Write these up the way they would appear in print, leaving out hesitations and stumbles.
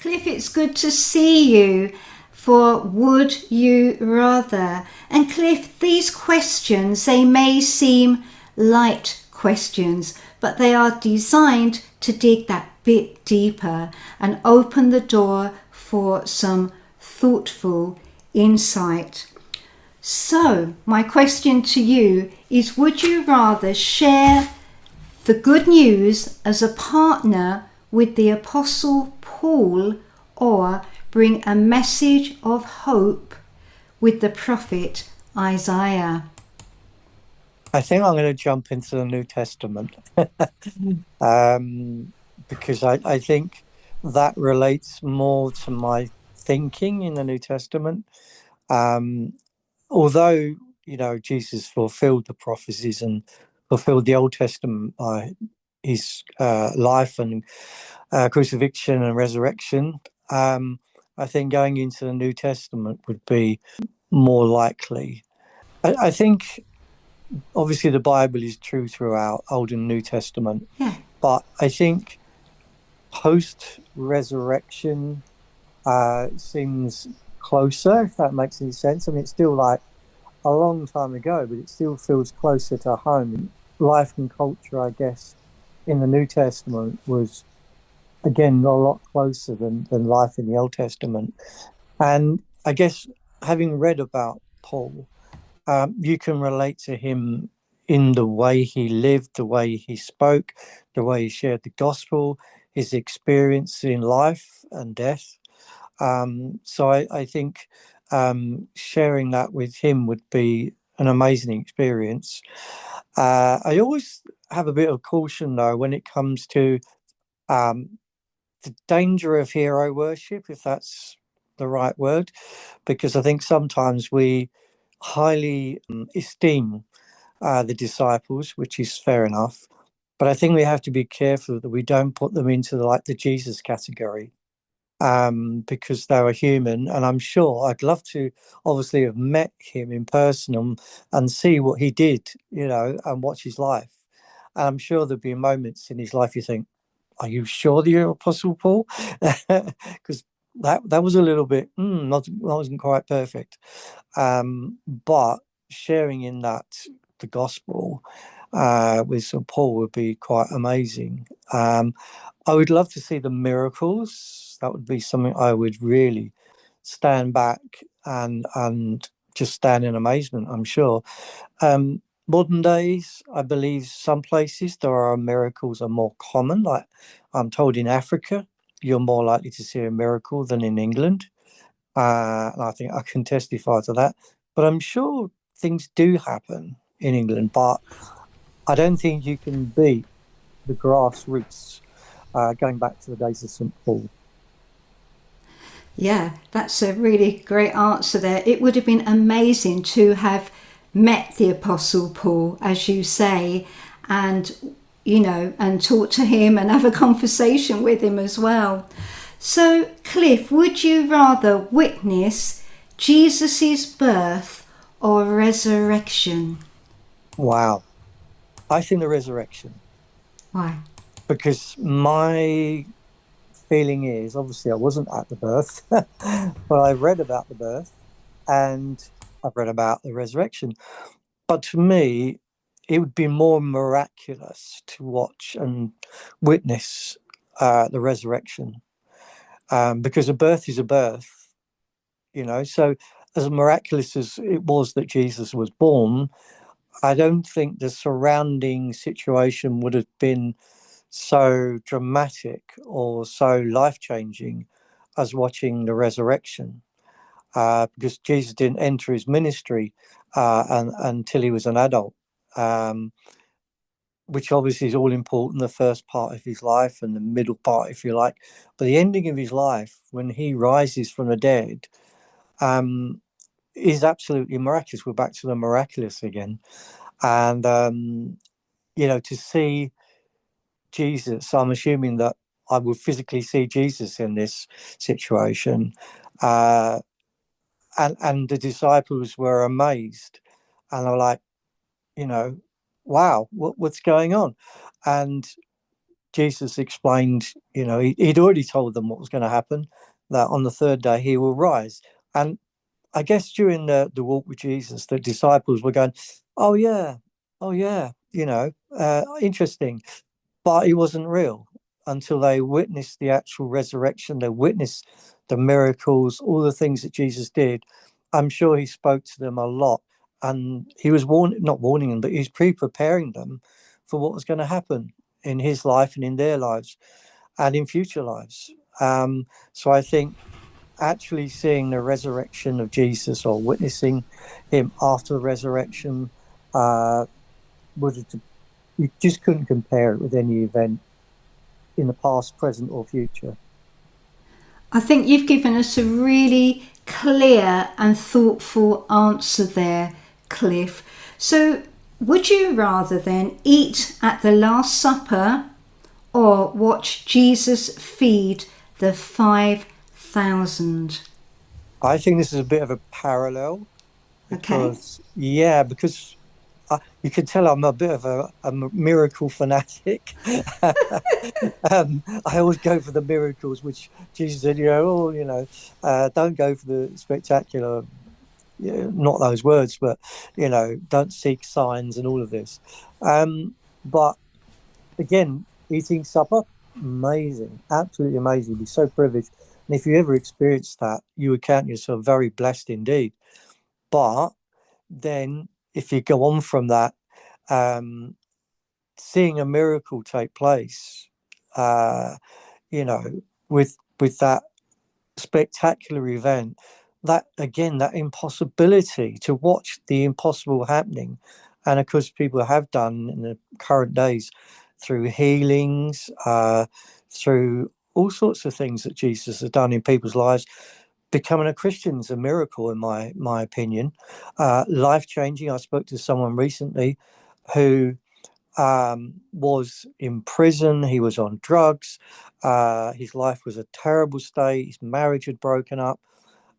Cliff, it's good to see you for Would You Rather. And Cliff, these questions, they may seem light questions, but they are designed to dig that bit deeper and open the door for some thoughtful insight. So, my question to you is, would you rather share the good news as a partner with the Apostle Paul, or bring a message of hope with the prophet Isaiah? I think I'm going to jump into the New Testament because I think that relates more to my thinking in the New Testament. Um, Although, Jesus fulfilled the prophecies and fulfilled the Old Testament by his life and crucifixion and resurrection, I think going into the New Testament would be more likely. I think obviously the Bible is true throughout Old and New Testament, Yeah. but I think post resurrection seems closer, if that makes any sense. I mean, it's still like a long time ago, but it still feels closer to home. Life and culture, I guess, in the New Testament was again a lot closer than life in the Old Testament. And I guess having read about Paul, you can relate to him in the way he lived, the way he spoke, the way he shared the gospel, his experience in life and death. So I think sharing that with him would be an amazing experience. I always have a bit of caution, though, when it comes to um, the danger of hero worship, if that's the right word, because I think sometimes we highly esteem the disciples, which is fair enough. But I think we have to be careful that we don't put them into the Jesus category, because they were human. And I'm sure I'd love to obviously have met him in person and see what he did, and watch his life. And I'm sure there'd be moments in his life you think, are you sure that you're Apostle Paul? Because that was a little bit, wasn't quite perfect. But sharing in that, the gospel with St. Paul would be quite amazing. I would love to see the miracles. That would be something I would really stand back and just stand in amazement, I'm sure. Modern days, I believe some places there are miracles are more common. Like I'm told in Africa, you're more likely to see a miracle than in England. And I think I can testify to that. But I'm sure things do happen in England, but I don't think you can beat the grassroots, going back to the days of St. Paul. Yeah, that's a really great answer there. It would have been amazing to have met the Apostle Paul, as you say, and, and talk to him and have a conversation with him as well. So, Cliff, would you rather witness Jesus's birth or resurrection? Wow. I think the resurrection, Why? because my feeling is obviously I wasn't at the birth, but I've read about the birth and I've read about the resurrection. But to me, it would be more miraculous to watch and witness the resurrection, because a birth is a birth. So, as miraculous as it was that Jesus was born, I don't think the surrounding situation would have been so dramatic or so life changing as watching the resurrection, because Jesus didn't enter his ministry until he was an adult, um, which obviously is all important, the first part of his life and the middle part, if you like. But the ending of his life, when he rises from the dead, um, is absolutely miraculous. We're back to the miraculous again. And, to see Jesus, I'm assuming that I would physically see Jesus in this situation. Uh, and the disciples were amazed and they were like, you know, wow, what's going on? And Jesus explained, he'd already told them what was going to happen, that on the third day he will rise. And I guess during the walk with Jesus, the disciples were going, oh, yeah, oh, yeah, interesting. But he wasn't real until they witnessed the actual resurrection. They witnessed the miracles, all the things that Jesus did. I'm sure he spoke to them a lot, and he was not warning them, but he was pre-preparing them for what was going to happen in his life and in their lives and in future lives. So I think actually seeing the resurrection of Jesus or witnessing him after the resurrection was you just couldn't compare it with any event in the past, present, or future. I think you've given us a really clear and thoughtful answer there, Cliff. So, would you rather then eat at the Last Supper or watch Jesus feed the 5,000? I think this is a bit of a parallel Okay. because you can tell I'm a bit of a miracle fanatic. I always go for the miracles, which Jesus said, don't go for the spectacular, not those words, but, don't seek signs and all of this. But again, eating supper, amazing, absolutely amazing. You'd be so privileged. And if you ever experienced that, you would count yourself very blessed indeed. But then if you go on from that, um, seeing a miracle take place, uh, you know, with that spectacular event, that again, that impossibility to watch the impossible happening, and of course, people have done in the current days through healings, through all sorts of things that Jesus has done in people's lives. Becoming a Christian is a miracle, in my opinion. Life changing. I spoke to someone recently who was in prison. He was on drugs. His life was a terrible state. His marriage had broken up,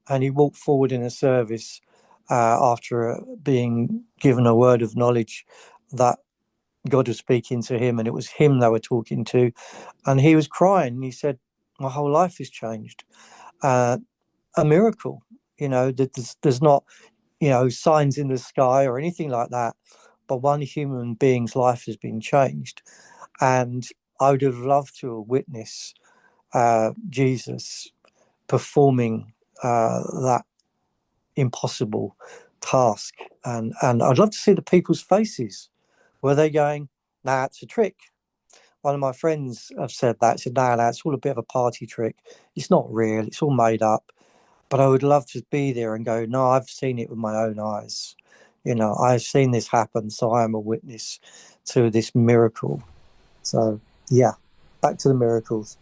and he walked forward in a service after being given a word of knowledge that God was speaking to him, and it was him they were talking to. And he was crying. He said, "My whole life has changed." A miracle, that there's not, signs in the sky or anything like that, but one human being's life has been changed. And I would have loved to witness Jesus performing that impossible task. And I'd love to see the people's faces. Were they going, nah, it's a trick? One of my friends have said that. Said, nah, it's all a bit of a party trick. It's not real. It's all made up. But I would love to be there and go, no, I've seen it with my own eyes. I've seen this happen. So I am a witness to this miracle. So, yeah, back to the miracles.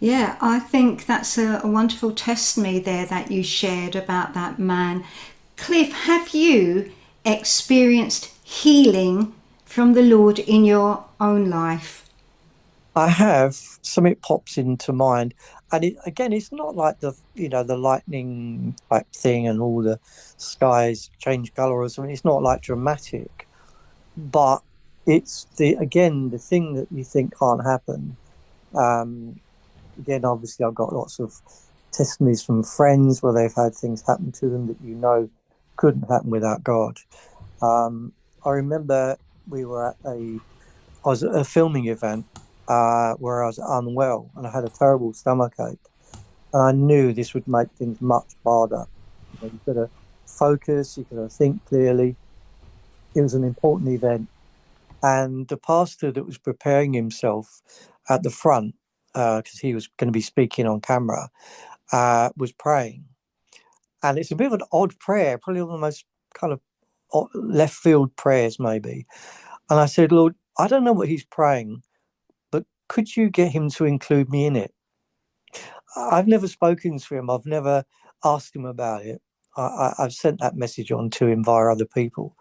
Yeah, I think that's a wonderful testimony there that you shared about that man. Cliff, have you experienced healing from the Lord in your own life? I have, something pops into mind. And again, it's not like the lightning type thing and all the skies change color or something. It's not like dramatic, but it's the thing that you think can't happen. Um, Again, obviously, I've got lots of testimonies from friends where they've had things happen to them that couldn't happen without God. Um, I remember I was at a filming event where I was unwell and I had a terrible stomach ache, and I knew this would make things much harder. You've got to focus, you've got to think clearly. It was an important event, and the pastor that was preparing himself at the front, because he was going to be speaking on camera, was praying. And it's a bit of an odd prayer, probably one of the most kind of left field prayers, maybe. And I said, Lord, I don't know what he's praying, but could you get him to include me in it? I've never spoken to him. I've never asked him about it. I've sent that message on to him via other people.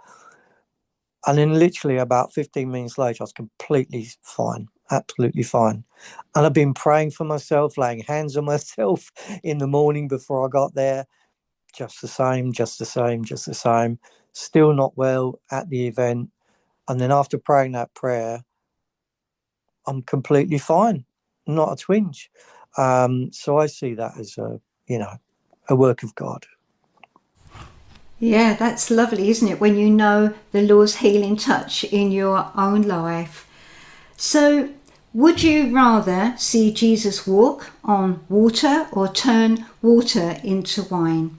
And then literally about 15 minutes later, I was completely fine, absolutely fine. And I've been praying for myself, laying hands on myself in the morning before I got there. Just the same, just the same, just the same. Still not well at the event. And then after praying that prayer, I'm completely fine, not a twinge. So I see that as a work of God. Yeah, that's lovely, isn't it? When you know the Lord's healing touch in your own life. So, would you rather see Jesus walk on water or turn water into wine?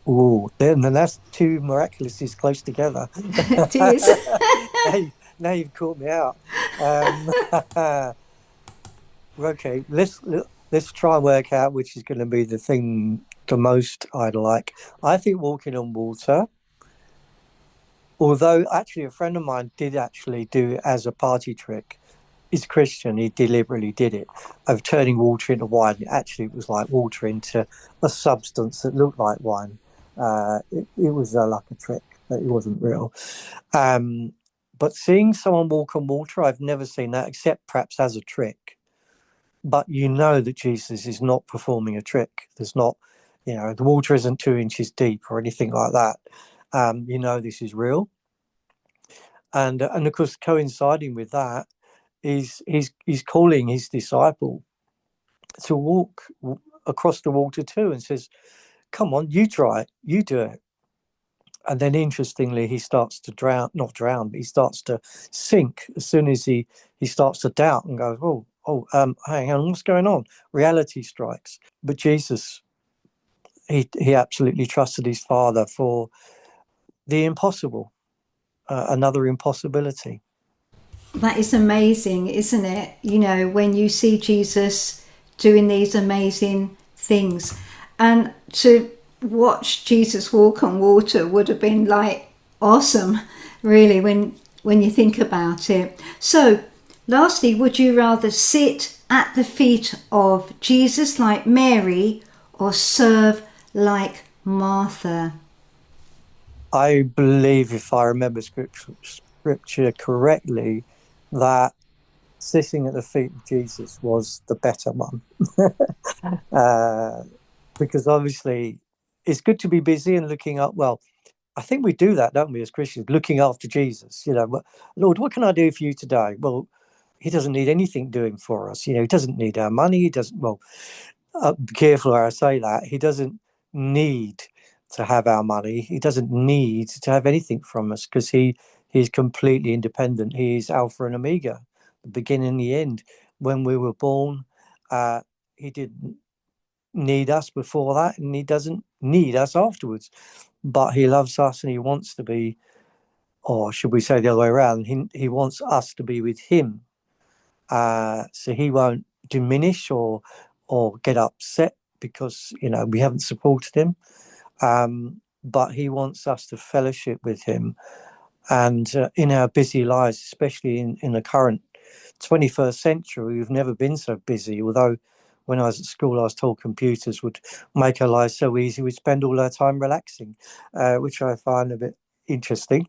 Oh, then that's two miraculouses close together. It is. now you've caught me out. Okay, let's try and work out which is going to be the thing the most I'd like. I think walking on water. Although actually a friend of mine did actually do it as a party trick. He's Christian, he deliberately did it, of turning water into wine. Actually, it was like water into a substance that looked like wine. It was like a trick, but it wasn't real. But seeing someone walk on water, I've never seen that, except perhaps as a trick. But you know that Jesus is not performing a trick. There's not, the water isn't 2 inches deep or anything like that. You know this is real. And of course, coinciding with that is he's calling his disciple to walk across the water too, and says, "Come on, you try it, you do it." And then, interestingly, he starts to not drown, but he starts to sink as soon as he starts to doubt and goes, hang on, what's going on? Reality strikes. But Jesus, he absolutely trusted his Father for the impossible, another impossibility. That is amazing, isn't it? You know, when you see Jesus doing these amazing things. And to watch Jesus walk on water would have been like awesome, really, when you think about it. So, lastly, would you rather sit at the feet of Jesus like Mary or serve like Martha? I believe, if I remember scripture correctly, that sitting at the feet of Jesus was the better one. Because obviously it's good to be busy and looking up. Well, I think we do that, don't we, as Christians, looking after Jesus. Lord, what can I do for you today? Well, he doesn't need anything doing for us. He doesn't need our money. He doesn't, well, be careful where I say that. He doesn't need to have our money. He doesn't need to have anything from us because he's completely independent. He's Alpha and Omega, the beginning and the end. When we were born, he didn't need us before that, and he doesn't need us afterwards. But he loves us, and he wants to be, or should we say the other way around? He wants us to be with him. So he won't diminish or get upset because we haven't supported him. But he wants us to fellowship with him, and in our busy lives, especially in the current 21st century, we've never been so busy. Although when I was at school, I was told computers would make our lives so easy, we'd spend all our time relaxing, which I find a bit interesting.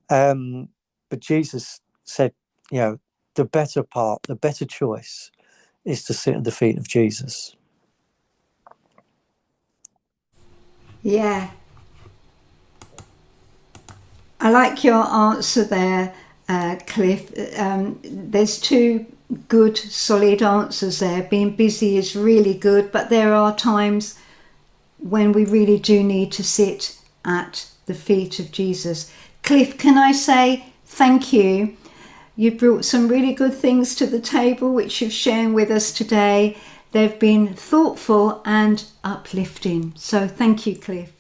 But Jesus said, the better part, the better choice is to sit at the feet of Jesus. Yeah, I like your answer there, Cliff. There's two good, solid answers there. Being busy is really good, but there are times when we really do need to sit at the feet of Jesus. Cliff, can I say thank you? You brought some really good things to the table, which you've shared with us today. They've been thoughtful and uplifting. So thank you, Cliff.